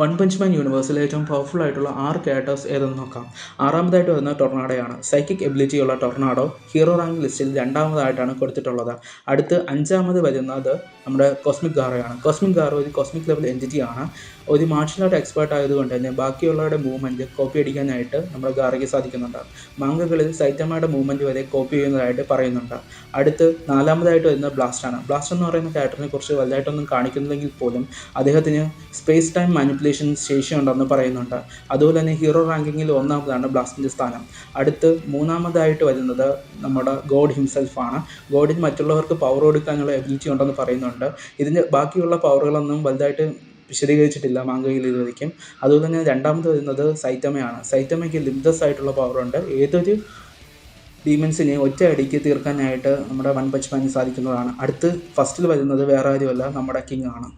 One punch മാൻ യൂണിവേഴ്സിലെ ഏറ്റവും powerful ആയിട്ടുള്ള 6 characters ഏതെന്ന് നോക്കാം. ആറാമതായിട്ട് വരുന്ന ടൊർണാഡോയാണ്. സൈക്കിക് എബിലിറ്റിയുള്ള ടൊർണാഡോ ഹീറോ റാങ്ക് ലിസ്റ്റിൽ രണ്ടാമതായിട്ടാണ് കൊടുത്തിട്ടുള്ളത്. അടുത്ത് 5ാമത് വരുന്നത് നമ്മുടെ കോസ്മിക് ഗാറോയാണ്. കോസ്മിക് ഗാറോ ഒരു കോസ്മിക് ലെവൽ എൻറ്റിറ്റിയാണ്. ഒരു മാർഷൽ ആർട്ട് എക്സ്പേർട്ട് ആയതുകൊണ്ട് തന്നെ ബാക്കിയുള്ളവരുടെ മൂവ്മെൻറ്റ് കോപ്പി അടിക്കാനായിട്ട് നമ്മുടെ ഗാറയ്ക്ക് സാധിക്കുന്നുണ്ട്. മാങ്കകളിൽ സൈറ്റമയുടെ മൂവ്മെൻറ്റ് വരെ കോപ്പി ചെയ്യുന്നതായിട്ട് പറയുന്നുണ്ട്. അടുത്ത് 4ാമതായിട്ട് വരുന്ന ബ്ലാസ്റ്റാണ്. ബ്ലാസ്റ്റ് എന്ന് പറയുന്ന ക്യാരക്ടറിനെ കുറിച്ച് വലുതായിട്ടൊന്നും കാണിക്കുന്നില്ലെങ്കിൽ പോലും അദ്ദേഹത്തിന് സ്പേസ് ടൈം മാനിപ്പുലേഷൻ ശേഷിയുണ്ടെന്ന് പറയുന്നുണ്ട്. അതുപോലെ തന്നെ ഹീറോ റാങ്കിങ്ങിൽ 1ാമതാണ് ബ്ലാസ്റ്റിൻ്റെ സ്ഥാനം. അടുത്ത് 3ാമതായിട്ട് വരുന്നത് നമ്മുടെ ഗോഡ് ഹിംസെൽഫാണ്. ഗോഡിന് മറ്റുള്ളവർക്ക് പവർ കൊടുക്കാനുള്ള എബിലിറ്റി ഉണ്ടെന്ന് പറയുന്നുണ്ട്. ഇതിൻ്റെ ബാക്കിയുള്ള പവറുകളൊന്നും വലുതായിട്ട് വിശദീകരിച്ചിട്ടില്ല മാങ്കയിൽ ഇതുവരെയ്ക്കും. അതുപോലെ തന്നെ 2ാമത് വരുന്നത് സൈറ്റമയാണ്. സൈറ്റമയ്ക്ക് ലിമിറ്റ്ലെസ് ആയിട്ടുള്ള പവറുണ്ട്. ഏതൊരു ഡീമൻസിനെ ഒറ്റ അടിക്ക് തീർക്കാനായിട്ട് നമ്മുടെ വൺ പഞ്ച് മാനിന് സാധിക്കുന്നതാണ്. അടുത്ത് ഫസ്റ്റിൽ വരുന്നത് വേറെ ആരുമല്ല, നമ്മുടെ കിങ് ആണ്.